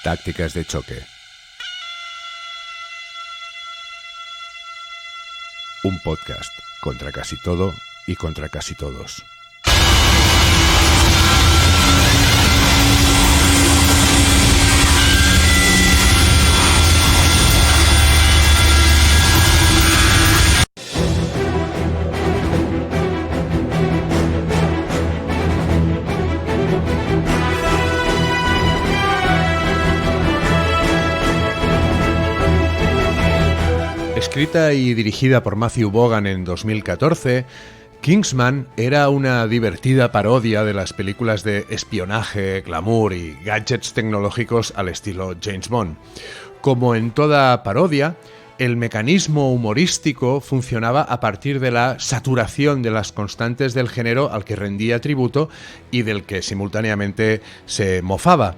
Tácticas de choque. Un podcast contra casi todo y contra casi todos. Escrita y dirigida por Matthew Vaughn en 2014, Kingsman era una divertida parodia de las películas de espionaje, glamour y gadgets tecnológicos al estilo James Bond. Como en toda parodia, el mecanismo humorístico funcionaba a partir de la saturación de las constantes del género al que rendía tributo y del que simultáneamente se mofaba.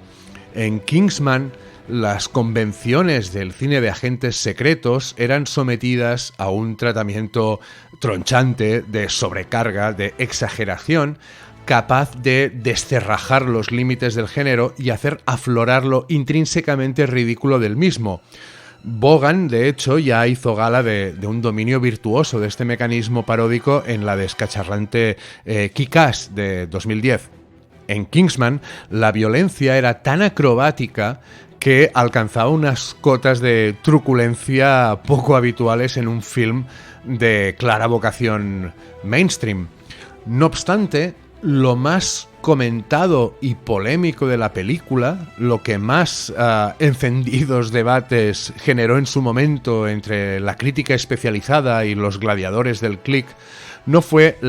En Kingsman, las convenciones del cine de agentes secretos eran sometidas a un tratamiento tronchante de sobrecarga, de exageración, capaz de descerrajar los límites del género y hacer aflorar lo intrínsecamente ridículo del mismo. Vaughn, de hecho, ya hizo gala de un dominio virtuoso de este mecanismo paródico en la descacharrante Kick-Ass de 2010. En Kingsman, la violencia era tan acrobática que alcanzaba unas cotas de truculencia poco habituales en un film de clara vocación mainstream. No obstante, lo más comentado y polémico de la película, lo que más encendidos debates generó en su momento entre la crítica especializada y los gladiadores del click, no fue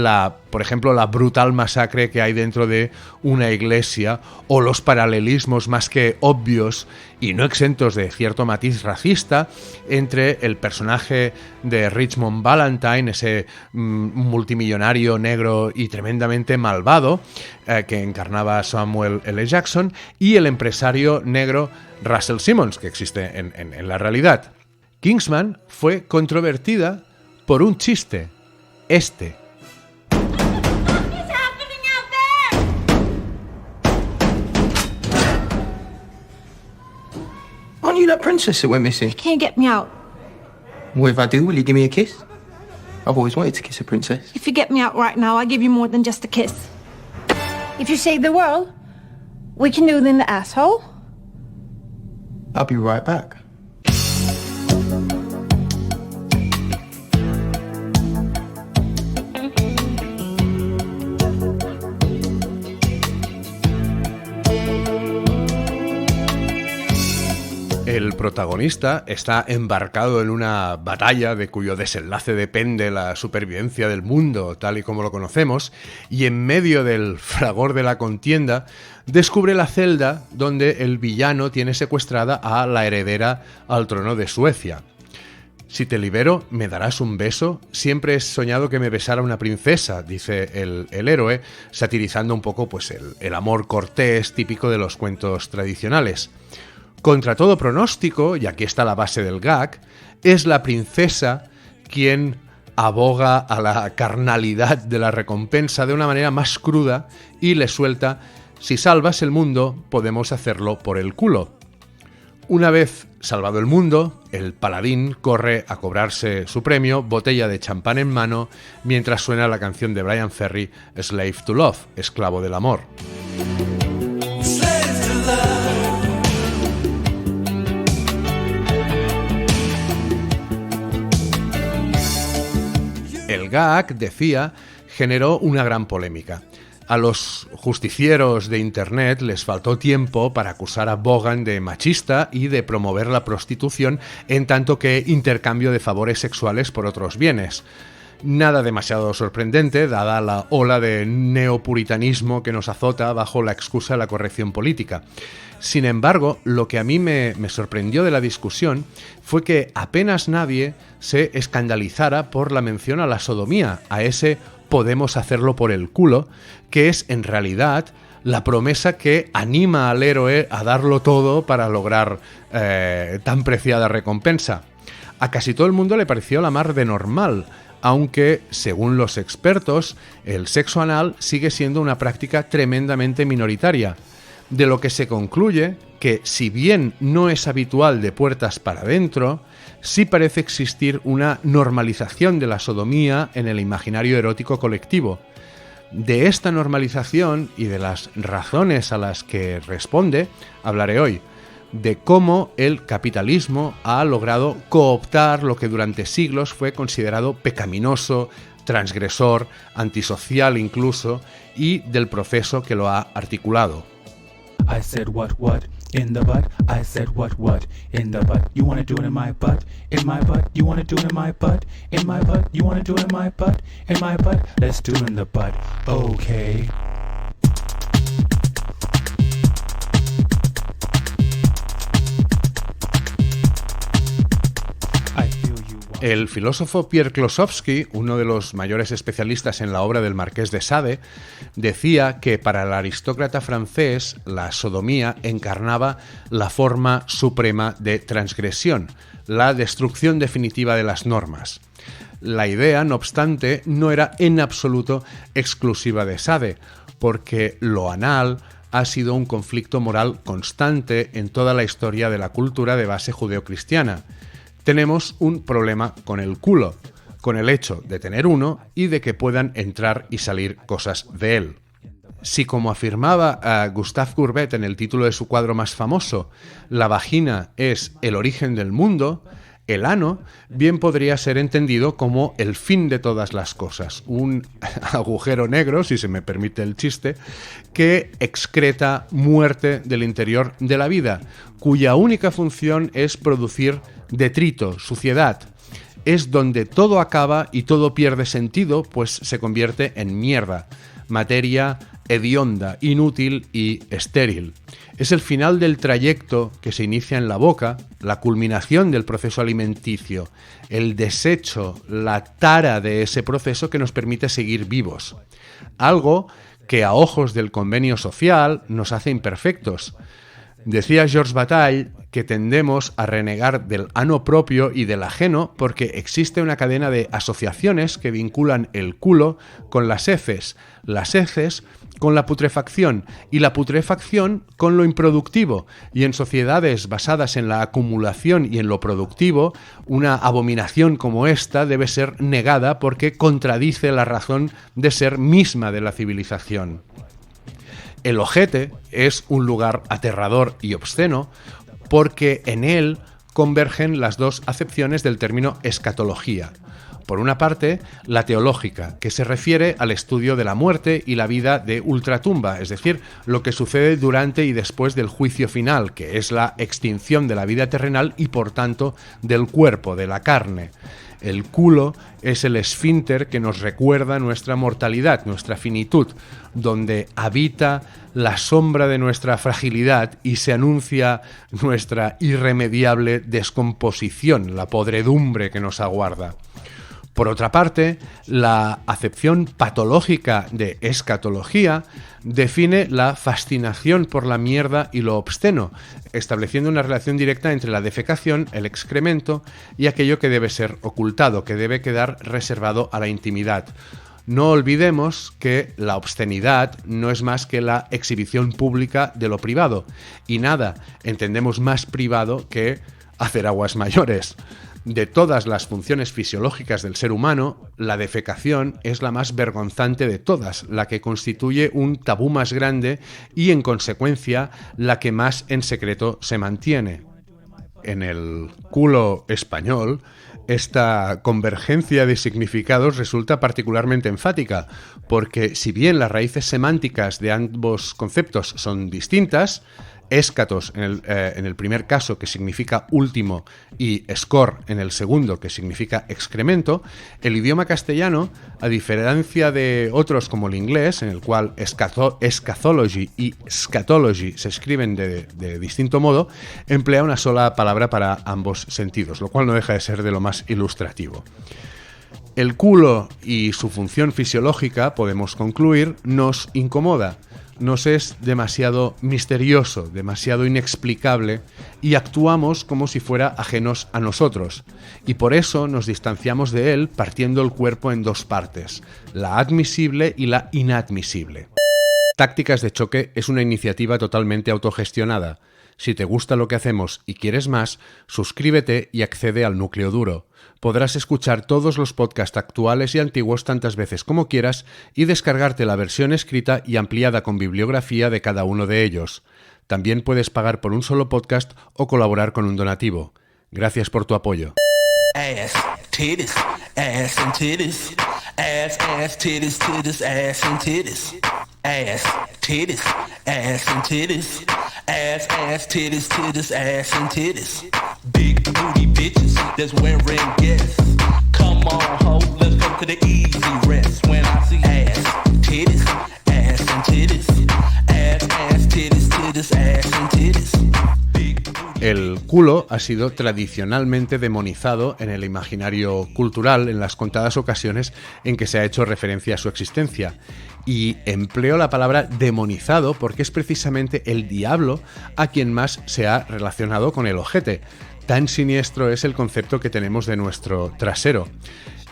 por ejemplo, la brutal masacre que hay dentro de una iglesia o los paralelismos más que obvios y no exentos de cierto matiz racista entre el personaje de Richmond Valentine, ese multimillonario negro y tremendamente malvado que encarnaba Samuel L. Jackson, y el empresario negro Russell Simmons, que existe en la realidad. Kingsman fue controvertida por un chiste. Aren't you that princess that went missing? You can't get me out. Well, if I do, will you give me a kiss? I've always wanted to kiss a princess. If you get me out right now, I'll give you more than just a kiss. If you save the world, we can do it in the asshole. I'll be right back. El protagonista está embarcado en una batalla de cuyo desenlace depende la supervivencia del mundo tal y como lo conocemos, y en medio del fragor de la contienda descubre la celda donde el villano tiene secuestrada a la heredera al trono de Suecia. Si te libero, ¿me darás un beso? Siempre he soñado que me besara una princesa, dice el héroe, satirizando un poco pues, el amor cortés típico de los cuentos tradicionales. Contra todo pronóstico, y aquí está la base del gag, es la princesa quien aboga a la carnalidad de la recompensa de una manera más cruda y le suelta: si salvas el mundo, podemos hacerlo por el culo. Una vez salvado el mundo, el paladín corre a cobrarse su premio, botella de champán en mano, mientras suena la canción de Bryan Ferry, Slave to Love, esclavo del amor. El gag, decía, generó una gran polémica. A los justicieros de Internet les faltó tiempo para acusar a Vaughn de machista y de promover la prostitución en tanto que intercambio de favores sexuales por otros bienes. Nada demasiado sorprendente, dada la ola de neopuritanismo que nos azota bajo la excusa de la corrección política. Sin embargo, lo que a mí me sorprendió de la discusión fue que apenas nadie se escandalizara por la mención a la sodomía, a ese podemos hacerlo por el culo, que es en realidad la promesa que anima al héroe a darlo todo para lograr tan preciada recompensa. A casi todo el mundo le pareció la mar de normal, aunque, según los expertos, el sexo anal sigue siendo una práctica tremendamente minoritaria. de lo que se concluye que, si bien no es habitual de puertas para adentro, sí parece existir una normalización de la sodomía en el imaginario erótico colectivo. De esta normalización y de las razones a las que responde, hablaré hoy, de cómo el capitalismo ha logrado cooptar lo que durante siglos fue considerado pecaminoso, transgresor, antisocial incluso, y del proceso que lo ha articulado. I said what in the butt. I said what in the butt. You wanna do it in my butt? In my butt. You wanna do it in my butt? In my butt. You wanna do it in my butt? In my butt. Let's do it in the butt. Okay. El filósofo Pierre Klossowski, uno de los mayores especialistas en la obra del Marqués de Sade, decía que para el aristócrata francés la sodomía encarnaba la forma suprema de transgresión, la destrucción definitiva de las normas. La idea, no obstante, no era en absoluto exclusiva de Sade, porque lo anal ha sido un conflicto moral constante en toda la historia de la cultura de base judeocristiana. Tenemos un problema con el culo, con el hecho de tener uno y de que puedan entrar y salir cosas de él. Si, como afirmaba Gustave Courbet en el título de su cuadro más famoso, la vagina es el origen del mundo, el ano bien podría ser entendido como el fin de todas las cosas, un agujero negro, si se me permite el chiste, que excreta muerte del interior de la vida, cuya única función es producir detrito, suciedad. Es donde todo acaba y todo pierde sentido, pues se convierte en mierda, materia hedionda, inútil y estéril. Es el final del trayecto que se inicia en la boca, la culminación del proceso alimenticio, el desecho, la tara de ese proceso que nos permite seguir vivos. Algo que a ojos del convenio social nos hace imperfectos. Decía Georges Bataille que tendemos a renegar del ano propio y del ajeno porque existe una cadena de asociaciones que vinculan el culo con las heces con la putrefacción y la putrefacción con lo improductivo, y en sociedades basadas en la acumulación y en lo productivo, una abominación como esta debe ser negada porque contradice la razón de ser misma de la civilización. El ojete es un lugar aterrador y obsceno porque en él convergen las dos acepciones del término escatología. Por una parte, la teológica, que se refiere al estudio de la muerte y la vida de ultratumba, es decir, lo que sucede durante y después del juicio final, que es la extinción de la vida terrenal y, por tanto, del cuerpo, de la carne. El culo es el esfínter que nos recuerda nuestra mortalidad, nuestra finitud, donde habita la sombra de nuestra fragilidad y se anuncia nuestra irremediable descomposición, la podredumbre que nos aguarda. Por otra parte, la acepción patológica de escatología define la fascinación por la mierda y lo obsceno, estableciendo una relación directa entre la defecación, el excremento y aquello que debe ser ocultado, que debe quedar reservado a la intimidad. No olvidemos que la obscenidad no es más que la exhibición pública de lo privado, y nada entendemos más privado que hacer aguas mayores. De todas las funciones fisiológicas del ser humano, la defecación es la más vergonzante de todas, la que constituye un tabú más grande y, en consecuencia, la que más en secreto se mantiene. En el culo español, esta convergencia de significados resulta particularmente enfática, porque si bien las raíces semánticas de ambos conceptos son distintas, escatos en el primer caso, que significa último, y scor en el segundo, que significa excremento, el idioma castellano, a diferencia de otros como el inglés, en el cual escathology y scatology se escriben de distinto modo, emplea una sola palabra para ambos sentidos, lo cual no deja de ser de lo más ilustrativo. El culo y su función fisiológica, podemos concluir, nos incomoda. Nos es demasiado misterioso, demasiado inexplicable, y actuamos como si fuera ajenos a nosotros. Y por eso nos distanciamos de él partiendo el cuerpo en dos partes, la admisible y la inadmisible. Tácticas de Choque es una iniciativa totalmente autogestionada. Si te gusta lo que hacemos y quieres más, suscríbete y accede al núcleo duro. Podrás escuchar todos los podcasts actuales y antiguos tantas veces como quieras y descargarte la versión escrita y ampliada con bibliografía de cada uno de ellos. También puedes pagar por un solo podcast o colaborar con un donativo. Gracias por tu apoyo. Ass, titties, ass and titties. Ass, ass, titties, titties, ass and titties. Ass, titties, ass and titties. Ass, ass, titties, titties, ass and titties. Big booty bitches that's wearing guests. Come on, ho, let's go to the easy rest. When I see ass, titties, ass and titties. Ass, ass, titties, titties, ass and titties. El culo ha sido tradicionalmente demonizado en el imaginario cultural en las contadas ocasiones en que se ha hecho referencia a su existencia. Y empleo la palabra demonizado porque es precisamente el diablo a quien más se ha relacionado con el ojete. Tan siniestro es el concepto que tenemos de nuestro trasero.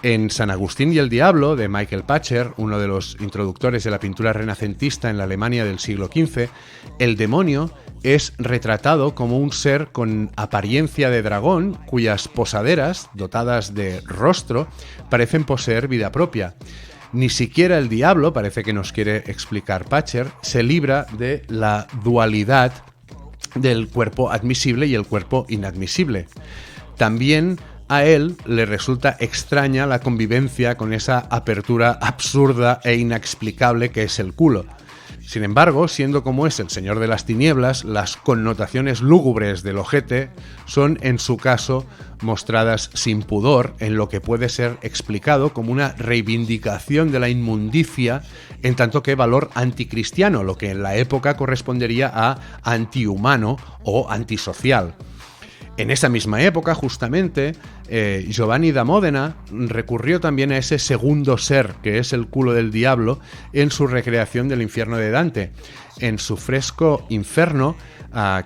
En San Agustín y el Diablo, de Michael Pacher, uno de los introductores de la pintura renacentista en la Alemania del siglo XV, el demonio es retratado como un ser con apariencia de dragón, cuyas posaderas, dotadas de rostro, parecen poseer vida propia. Ni siquiera el diablo, parece que nos quiere explicar Pacher, se libra de la dualidad del cuerpo admisible y el cuerpo inadmisible. También a él le resulta extraña la convivencia con esa apertura absurda e inexplicable que es el culo. Sin embargo, siendo como es el señor de las tinieblas, las connotaciones lúgubres del ojete son, en su caso, mostradas sin pudor en lo que puede ser explicado como una reivindicación de la inmundicia, en tanto que valor anticristiano, lo que en la época correspondería a antihumano o antisocial. En esa misma época, justamente, Giovanni da Modena recurrió también a ese segundo ser, que es el culo del diablo, en su recreación del infierno de Dante. En su fresco Inferno,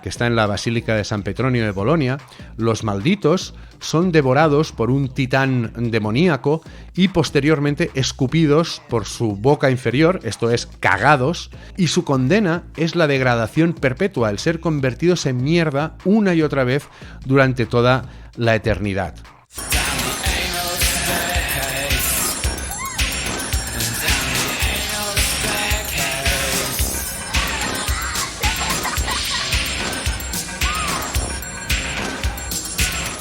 que está en la Basílica de San Petronio de Bolonia, los malditos son devorados por un titán demoníaco y posteriormente escupidos por su boca inferior, esto es, cagados, y su condena es la degradación perpetua, el ser convertidos en mierda una y otra vez durante toda la eternidad.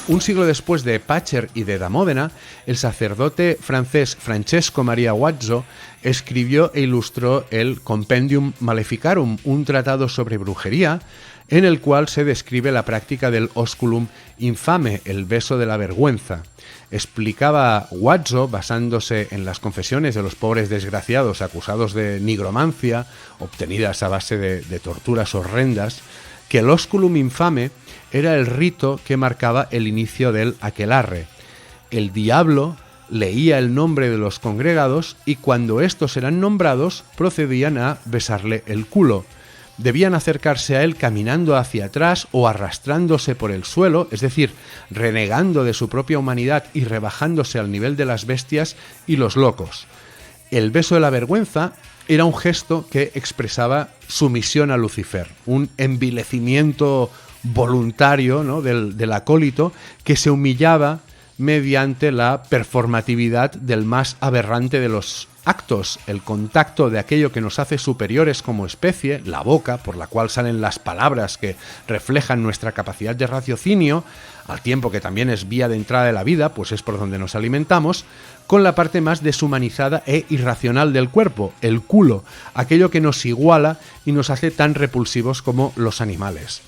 Un siglo después de Pacher y de da Modena, el sacerdote francés Francesco Maria Guazzo escribió e ilustró el Compendium Maleficarum, un tratado sobre brujería, en el cual se describe la práctica del osculum infame, el beso de la vergüenza. Explicaba Guazzo, basándose en las confesiones de los pobres desgraciados acusados de nigromancia, obtenidas a base de torturas horrendas, que el osculum infame era el rito que marcaba el inicio del aquelarre. El diablo leía el nombre de los congregados y cuando estos eran nombrados procedían a besarle el culo. Debían acercarse a él caminando hacia atrás o arrastrándose por el suelo, es decir, renegando de su propia humanidad y rebajándose al nivel de las bestias y los locos. El beso de la vergüenza era un gesto que expresaba sumisión a Lucifer, un envilecimiento voluntario, ¿no?, del acólito que se humillaba mediante la performatividad del más aberrante de los actos, el contacto de aquello que nos hace superiores como especie, la boca, por la cual salen las palabras que reflejan nuestra capacidad de raciocinio, al tiempo que también es vía de entrada de la vida, pues es por donde nos alimentamos, con la parte más deshumanizada e irracional del cuerpo, el culo, aquello que nos iguala y nos hace tan repulsivos como los animales.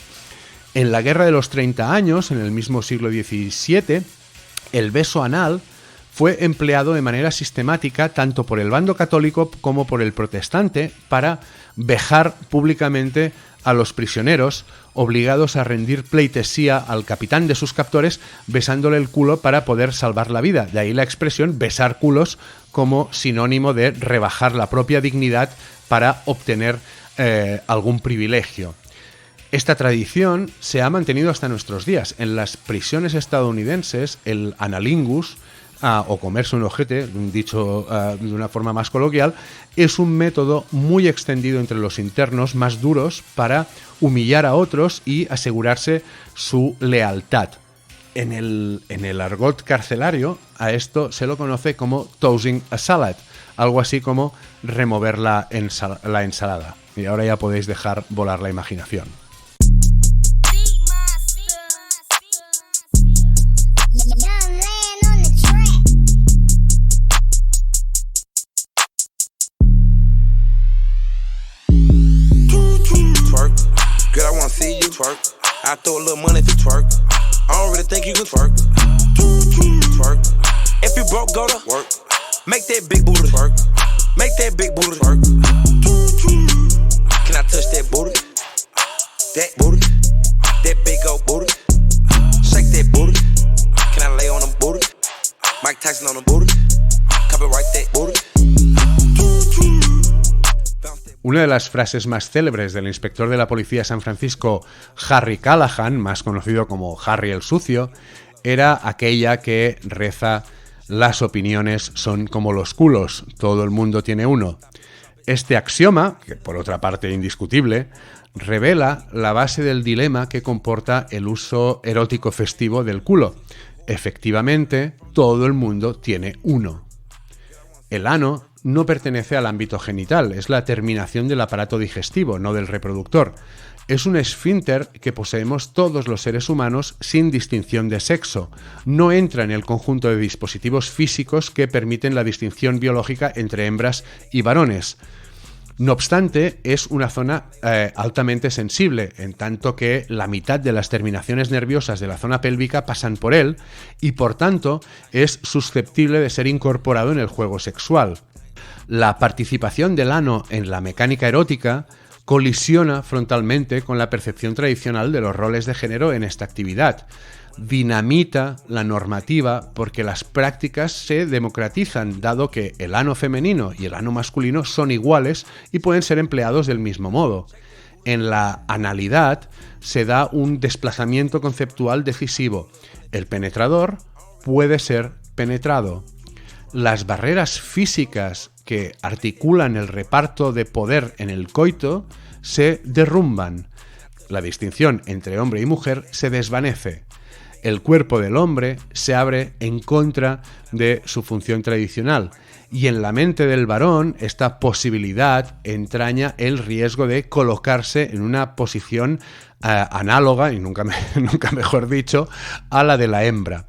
En la Guerra de los 30 años, en el mismo siglo XVII, el beso anal fue empleado de manera sistemática tanto por el bando católico como por el protestante para vejar públicamente a los prisioneros, obligados a rendir pleitesía al capitán de sus captores besándole el culo para poder salvar la vida. De ahí la expresión besar culos como sinónimo de rebajar la propia dignidad para obtener algún privilegio. Esta tradición se ha mantenido hasta nuestros días. En las prisiones estadounidenses, el analingus o comerse un ojete, dicho de una forma más coloquial, es un método muy extendido entre los internos más duros para humillar a otros y asegurarse su lealtad. En el argot carcelario a esto se lo conoce como tossing a salad, algo así como remover la ensalada. Y ahora ya podéis dejar volar la imaginación. Twerk, girl, I wanna see you twerk. I throw a little money if you twerk. I don't really think you can twerk. Twerk. If you broke, go to work. Make that big booty twerk. Make that big booty twerk. Can I touch that booty? That booty. That big old booty. Shake that booty. Can I lay on them booty? Mike Tyson on them booty. Copyright that booty. Una de las frases más célebres del inspector de la policía de San Francisco, Harry Callahan, más conocido como Harry el Sucio, era aquella que reza: las opiniones son como los culos, todo el mundo tiene uno. Este axioma, que por otra parte indiscutible, revela la base del dilema que comporta el uso erótico festivo del culo. Efectivamente, todo el mundo tiene uno. El ano no pertenece al ámbito genital, es la terminación del aparato digestivo, no del reproductor. Es un esfínter que poseemos todos los seres humanos sin distinción de sexo. No entra en el conjunto de dispositivos físicos que permiten la distinción biológica entre hembras y varones. No obstante, es una zona altamente sensible, en tanto que la mitad de las terminaciones nerviosas de la zona pélvica pasan por él y, por tanto, es susceptible de ser incorporado en el juego sexual. La participación del ano en la mecánica erótica colisiona frontalmente con la percepción tradicional de los roles de género en esta actividad. Dinamita la normativa porque las prácticas se democratizan, dado que el ano femenino y el ano masculino son iguales y pueden ser empleados del mismo modo. En la analidad se da un desplazamiento conceptual decisivo. El penetrador puede ser penetrado. Las barreras físicas que articulan el reparto de poder en el coito se derrumban. La distinción entre hombre y mujer se desvanece. El cuerpo del hombre se abre en contra de su función tradicional y en la mente del varón esta posibilidad entraña el riesgo de colocarse en una posición análoga, y nunca mejor dicho, a la de la hembra.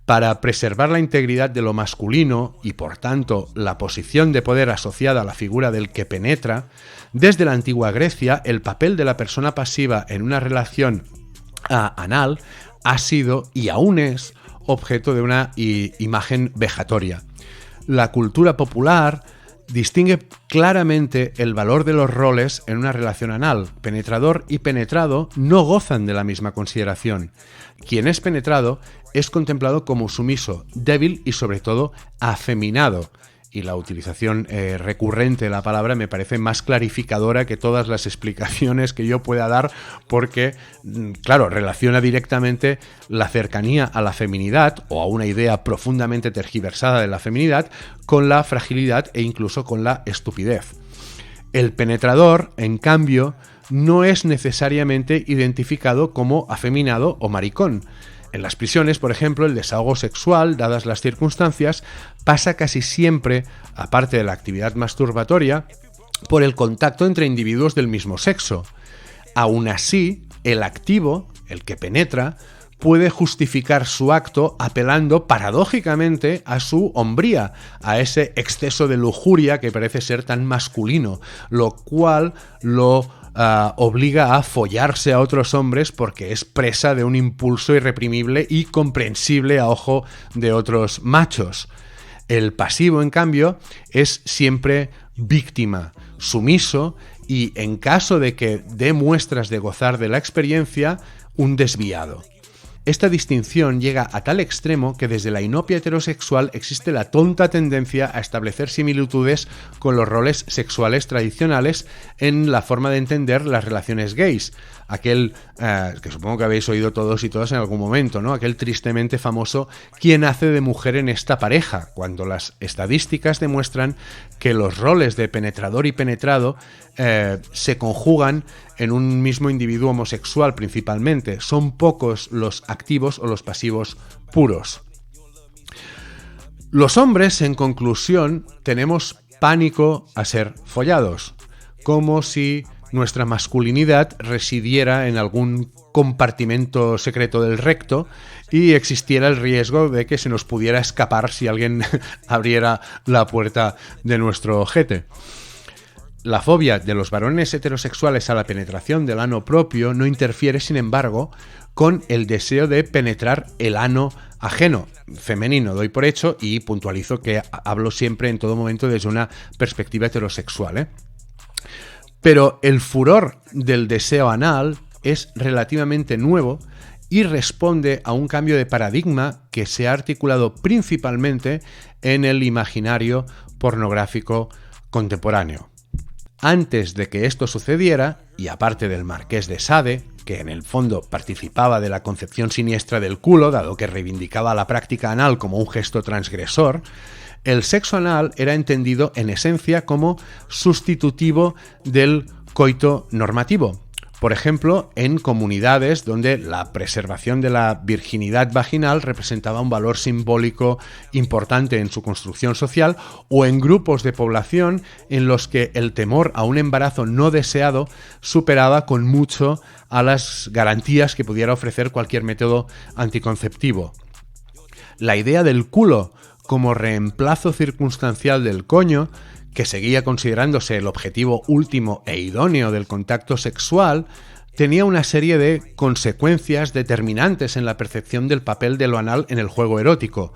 Para preservar la integridad de lo masculino y, por tanto, la posición de poder asociada a la figura del que penetra, desde la antigua Grecia, el papel de la persona pasiva en una relación anal ha sido y aún es objeto de una imagen vejatoria. La cultura popular distingue claramente el valor de los roles en una relación anal. Penetrador y penetrado no gozan de la misma consideración. Quien es penetrado es contemplado como sumiso, débil y sobre todo afeminado. Y la utilización recurrente de la palabra me parece más clarificadora que todas las explicaciones que yo pueda dar porque, claro, relaciona directamente la cercanía a la feminidad o a una idea profundamente tergiversada de la feminidad con la fragilidad e incluso con la estupidez. El penetrador, en cambio, no es necesariamente identificado como afeminado o maricón. En las prisiones, por ejemplo, el desahogo sexual, dadas las circunstancias, pasa casi siempre, aparte de la actividad masturbatoria, por el contacto entre individuos del mismo sexo. Aún así, el activo, el que penetra, puede justificar su acto apelando paradójicamente a su hombría, a ese exceso de lujuria que parece ser tan masculino, lo cual lo obliga a follarse a otros hombres porque es presa de un impulso irreprimible y comprensible a ojo de otros machos. El pasivo, en cambio, es siempre víctima, sumiso y, en caso de que dé muestras de gozar de la experiencia, un desviado. Esta distinción llega a tal extremo que desde la inopia heterosexual existe la tonta tendencia a establecer similitudes con los roles sexuales tradicionales en la forma de entender las relaciones gays. Aquel que supongo que habéis oído todos y todas en algún momento, ¿no? Aquel tristemente famoso ¿quién hace de mujer en esta pareja?, cuando las estadísticas demuestran que los roles de penetrador y penetrado se conjugan en un mismo individuo homosexual principalmente. Son pocos los activos o los pasivos puros. Los hombres, en conclusión, tenemos pánico a ser follados, como si nuestra masculinidad residiera en algún compartimento secreto del recto y existiera el riesgo de que se nos pudiera escapar si alguien abriera la puerta de nuestro ojete. La fobia de los varones heterosexuales a la penetración del ano propio no interfiere, sin embargo, con el deseo de penetrar el ano ajeno, femenino. Doy por hecho y puntualizo que hablo siempre en todo momento desde una perspectiva heterosexual, ¿eh? Pero el furor del deseo anal es relativamente nuevo y responde a un cambio de paradigma que se ha articulado principalmente en el imaginario pornográfico contemporáneo. Antes de que esto sucediera, y aparte del Marqués de Sade, que en el fondo participaba de la concepción siniestra del culo, dado que reivindicaba la práctica anal como un gesto transgresor, el sexo anal era entendido en esencia como sustitutivo del coito normativo. Por ejemplo, en comunidades donde la preservación de la virginidad vaginal representaba un valor simbólico importante en su construcción social, o en grupos de población en los que el temor a un embarazo no deseado superaba con mucho a las garantías que pudiera ofrecer cualquier método anticonceptivo. La idea del culo como reemplazo circunstancial del coño, que seguía considerándose el objetivo último e idóneo del contacto sexual, tenía una serie de consecuencias determinantes en la percepción del papel de lo anal en el juego erótico.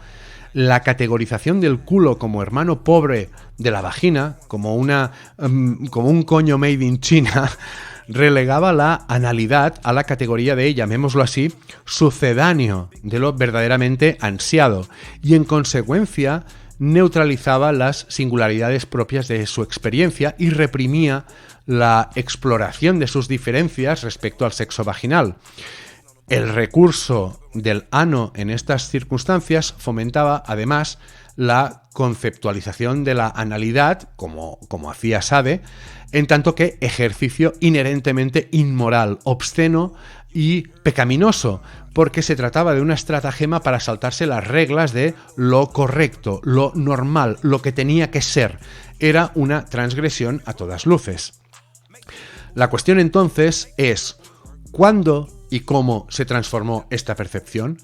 La categorización del culo como hermano pobre de la vagina, como un coño made in China, relegaba la analidad a la categoría de, llamémoslo así, sucedáneo de lo verdaderamente ansiado, y en consecuencia neutralizaba las singularidades propias de su experiencia y reprimía la exploración de sus diferencias respecto al sexo vaginal. El recurso del ano en estas circunstancias fomentaba, además, la conceptualización de la analidad, como hacía Sade, en tanto que ejercicio inherentemente inmoral, obsceno y pecaminoso, porque se trataba de una estratagema para saltarse las reglas de lo correcto, lo normal, lo que tenía que ser. Era una transgresión a todas luces. La cuestión entonces es, ¿cuándo y cómo se transformó esta percepción?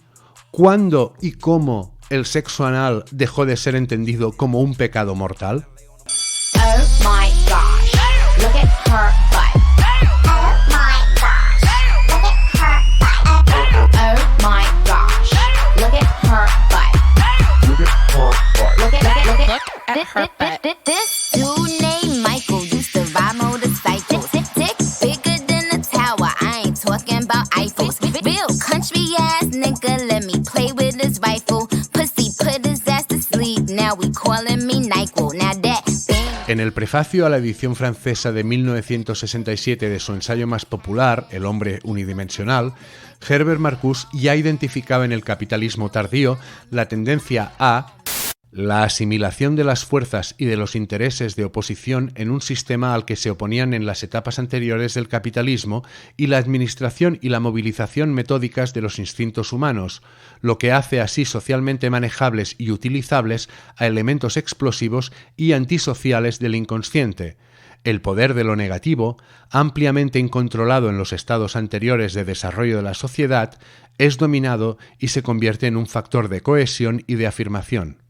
¿Cuándo y cómo el sexo anal dejó de ser entendido como un pecado mortal? Oh my gosh, look at her butt. Oh my gosh, look at her butt. Oh my gosh, look at her butt. Look at her butt. This dude named Michael used to ride motorcycles. Dick bigger than a tower. I ain't talking about Eiffels. Real country ass nigga, let me play with his rifle. Pussy put his ass to sleep. Now we calling me NyQuil. Now that. En el prefacio a la edición francesa de 1967 de su ensayo más popular, El hombre unidimensional, Herbert Marcuse ya identificaba en el capitalismo tardío la tendencia a la asimilación de las fuerzas y de los intereses de oposición en un sistema al que se oponían en las etapas anteriores del capitalismo y la administración y la movilización metódicas de los instintos humanos, lo que hace así socialmente manejables y utilizables a elementos explosivos y antisociales del inconsciente. El poder de lo negativo, ampliamente incontrolado en los estados anteriores de desarrollo de la sociedad, es dominado y se convierte en un factor de cohesión y de afirmación.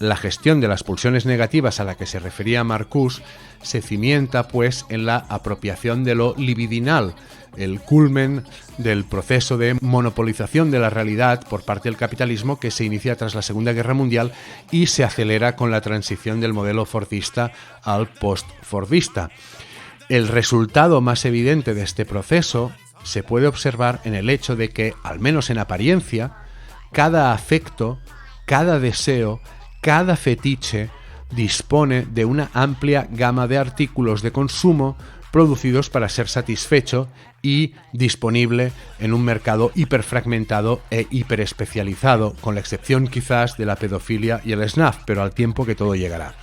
La gestión de las pulsiones negativas a la que se refería Marcuse se cimienta, pues, en la apropiación de lo libidinal, el culmen del proceso de monopolización de la realidad por parte del capitalismo que se inicia tras la Segunda Guerra Mundial y se acelera con la transición del modelo fordista al post-fordista. El resultado más evidente de este proceso, se puede observar en el hecho de que, al menos en apariencia, cada afecto, cada deseo, cada fetiche dispone de una amplia gama de artículos de consumo producidos para ser satisfecho y disponible en un mercado hiperfragmentado e hiperespecializado, con la excepción quizás de la pedofilia y el snuff, pero al tiempo que todo llegará.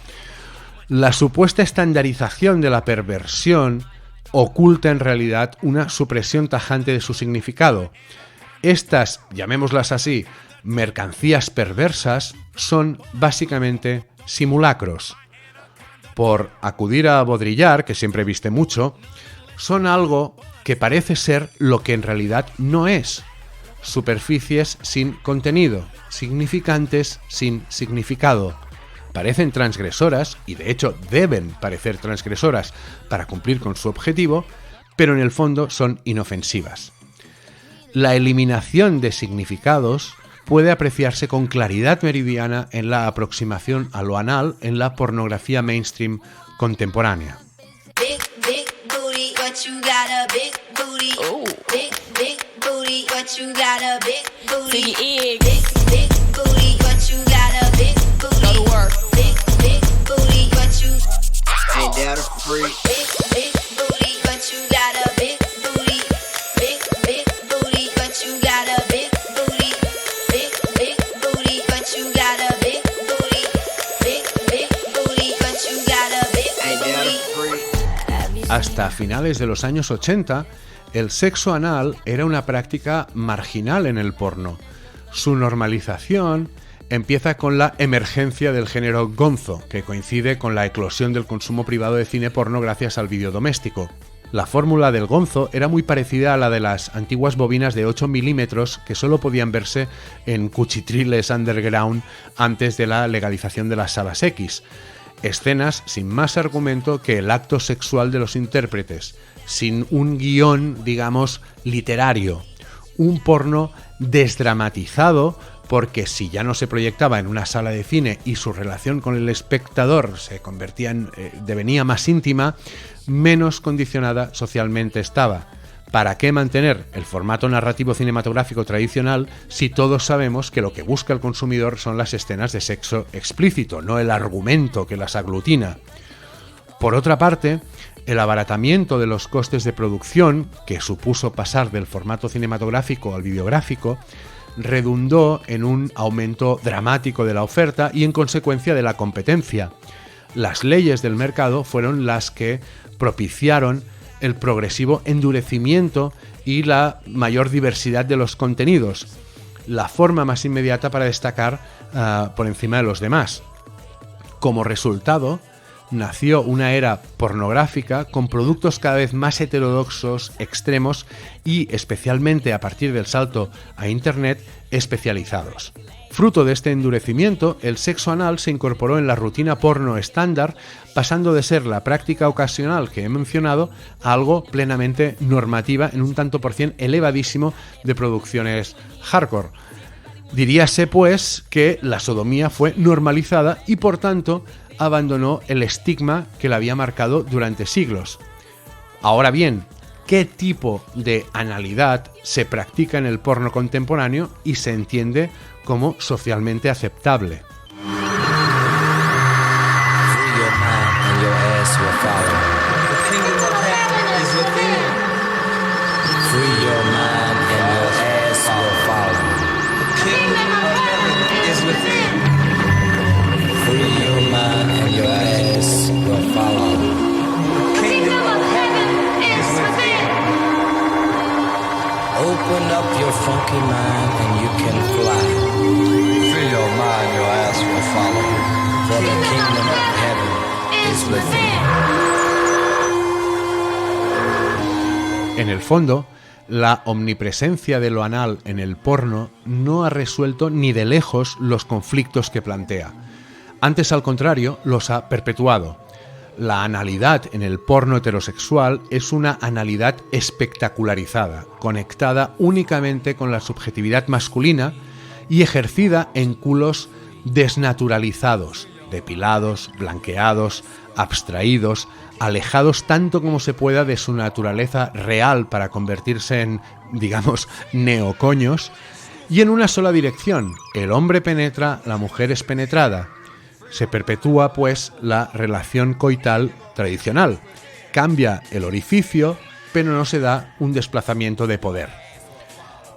La supuesta estandarización de la perversión oculta en realidad una supresión tajante de su significado. Estas, llamémoslas así, mercancías perversas son básicamente simulacros. Por acudir a Baudrillard, que siempre viste mucho, son algo que parece ser lo que en realidad no es. Superficies sin contenido, significantes sin significado. Parecen transgresoras, y de hecho deben parecer transgresoras para cumplir con su objetivo, pero en el fondo son inofensivas. La eliminación de significados puede apreciarse con claridad meridiana en la aproximación a lo anal en la pornografía mainstream contemporánea. Big, big booty, what you got a big booty. Ooh. Big, big booty, what you got a big booty. Big, big booty, what you got a big booty. Go to work. Big, big booty, what you. Ain't that a freak? Big, big booty, what you got a big booty. Big, big booty, what you got a big booty. Big, big booty, what you got a big booty. Big, big booty, what you got a big booty. Ain't that a freak? Hasta finales de los años 80, el sexo anal era una práctica marginal en el porno. Su normalización empieza con la emergencia del género gonzo, que coincide con la eclosión del consumo privado de cine porno gracias al vídeo doméstico. La fórmula del gonzo era muy parecida a la de las antiguas bobinas de 8 milímetros que solo podían verse en cuchitriles underground antes de la legalización de las salas X. Escenas sin más argumento que el acto sexual de los intérpretes, sin un guión, digamos, literario. Un porno desdramatizado porque si ya no se proyectaba en una sala de cine y su relación con el espectador se convertía devenía más íntima, menos condicionada socialmente estaba. ¿Para qué mantener el formato narrativo cinematográfico tradicional si todos sabemos que lo que busca el consumidor son las escenas de sexo explícito, no el argumento que las aglutina? Por otra parte, el abaratamiento de los costes de producción, que supuso pasar del formato cinematográfico al videográfico, redundó en un aumento dramático de la oferta y en consecuencia de la competencia. Las leyes del mercado fueron las que propiciaron el progresivo endurecimiento y la mayor diversidad de los contenidos, la forma más inmediata para destacar por encima de los demás. Como resultado, nació una era pornográfica con productos cada vez más heterodoxos, extremos y, especialmente a partir del salto a Internet, especializados. Fruto de este endurecimiento, el sexo anal se incorporó en la rutina porno estándar, pasando de ser la práctica ocasional que he mencionado a algo plenamente normativa en un tanto por cien elevadísimo de producciones hardcore. Diríase, pues, que la sodomía fue normalizada y, por tanto, abandonó el estigma que la había marcado durante siglos. Ahora bien, ¿qué tipo de analidad se practica en el porno contemporáneo y se entiende como socialmente aceptable? Open up your funky mind and you can fly. Free your mind, your ass will follow. For the kingdom of heaven is within. En el fondo, la omnipresencia de lo anal en el porno no ha resuelto ni de lejos los conflictos que plantea. Antes, al contrario, los ha perpetuado. La analidad en el porno heterosexual es una analidad espectacularizada, conectada únicamente con la subjetividad masculina y ejercida en culos desnaturalizados, depilados, blanqueados, abstraídos, alejados tanto como se pueda de su naturaleza real para convertirse en, digamos, neocoños, y en una sola dirección: el hombre penetra, la mujer es penetrada. Se perpetúa, pues, la relación coital tradicional. Cambia el orificio, pero no se da un desplazamiento de poder.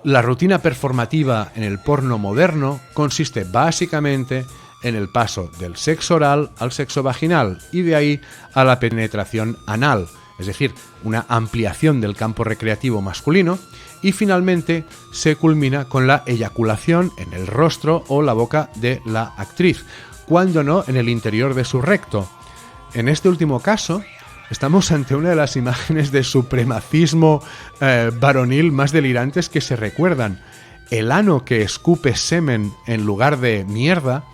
La rutina performativa en el porno moderno consiste básicamente en el paso del sexo oral al sexo vaginal y de ahí a la penetración anal, es decir, una ampliación del campo recreativo masculino, y finalmente se culmina con la eyaculación en el rostro o la boca de la actriz, cuando no en el interior de su recto. En este último caso, estamos ante una de las imágenes de supremacismo varonil más delirantes que se recuerdan. El ano que escupe semen en lugar de mierda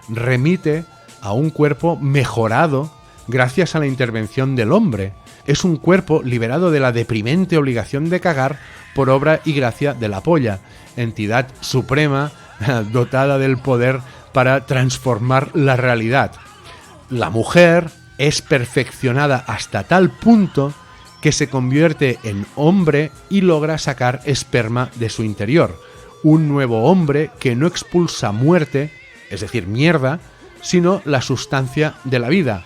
remite a un cuerpo mejorado gracias a la intervención del hombre. Es un cuerpo liberado de la deprimente obligación de cagar por obra y gracia de la polla, entidad suprema dotada del poder para transformar la realidad. La mujer es perfeccionada hasta tal punto que se convierte en hombre y logra sacar esperma de su interior. Un nuevo hombre que no expulsa muerte, es decir, mierda, sino la sustancia de la vida.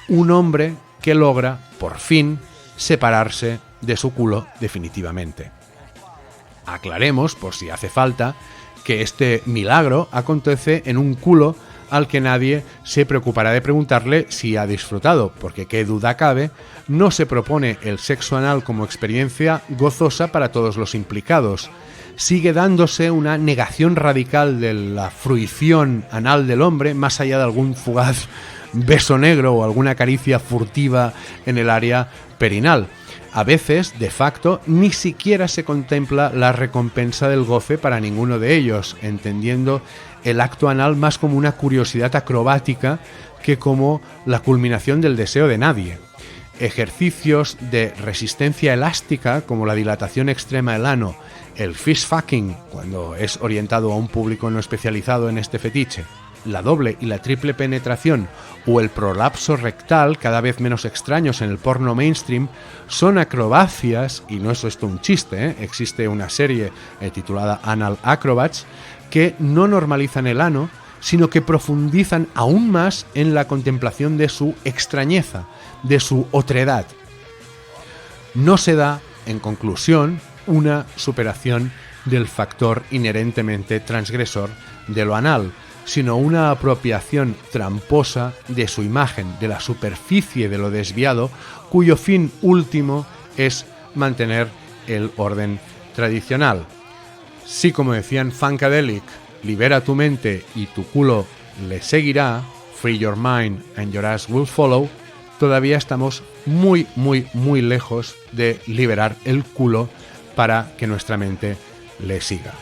Un hombre que logra, por fin, separarse de su culo definitivamente. Aclaremos, por si hace falta, que este milagro acontece en un culo al que nadie se preocupará de preguntarle si ha disfrutado, porque qué duda cabe, no se propone el sexo anal como experiencia gozosa para todos los implicados. Sigue dándose una negación radical de la fruición anal del hombre, más allá de algún fugaz beso negro o alguna caricia furtiva en el área perinal. A veces, de facto, ni siquiera se contempla la recompensa del goce para ninguno de ellos, entendiendo el acto anal más como una curiosidad acrobática que como la culminación del deseo de nadie. Ejercicios de resistencia elástica, como la dilatación extrema del ano, el fish fucking, cuando es orientado a un público no especializado en este fetiche, la doble y la triple penetración o el prolapso rectal, cada vez menos extraños en el porno mainstream, son acrobacias, y no es esto un chiste, existe una serie titulada Anal Acrobats, que no normalizan el ano, sino que profundizan aún más en la contemplación de su extrañeza, de su otredad. No se da, en conclusión, una superación del factor inherentemente transgresor de lo anal, sino una apropiación tramposa de su imagen, de la superficie de lo desviado, cuyo fin último es mantener el orden tradicional. Si, como decían Funkadelic, libera tu mente y tu culo le seguirá, free your mind and your ass will follow, todavía estamos muy, muy, muy lejos de liberar el culo para que nuestra mente le siga.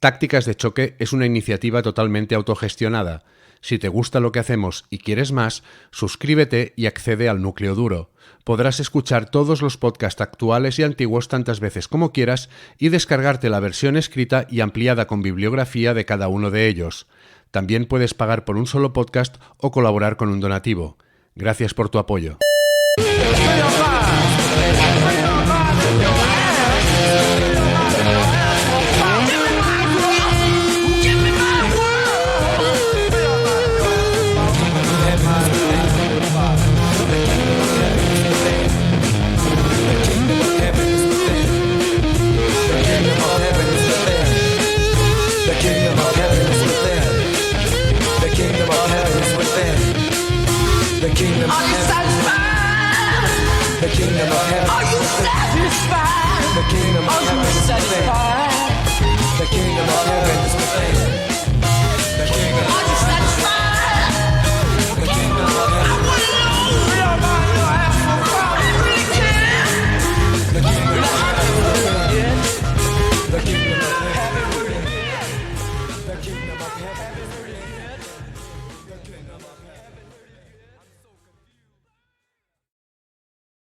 Tácticas de Choque es una iniciativa totalmente autogestionada. Si te gusta lo que hacemos y quieres más, suscríbete y accede al núcleo duro. Podrás escuchar todos los podcasts actuales y antiguos tantas veces como quieras y descargarte la versión escrita y ampliada con bibliografía de cada uno de ellos. También puedes pagar por un solo podcast o colaborar con un donativo. Gracias por tu apoyo. Are you satisfied? The kingdom of heaven. Are you satisfied? The kingdom of heaven. Are you satisfied? The kingdom of heaven is within.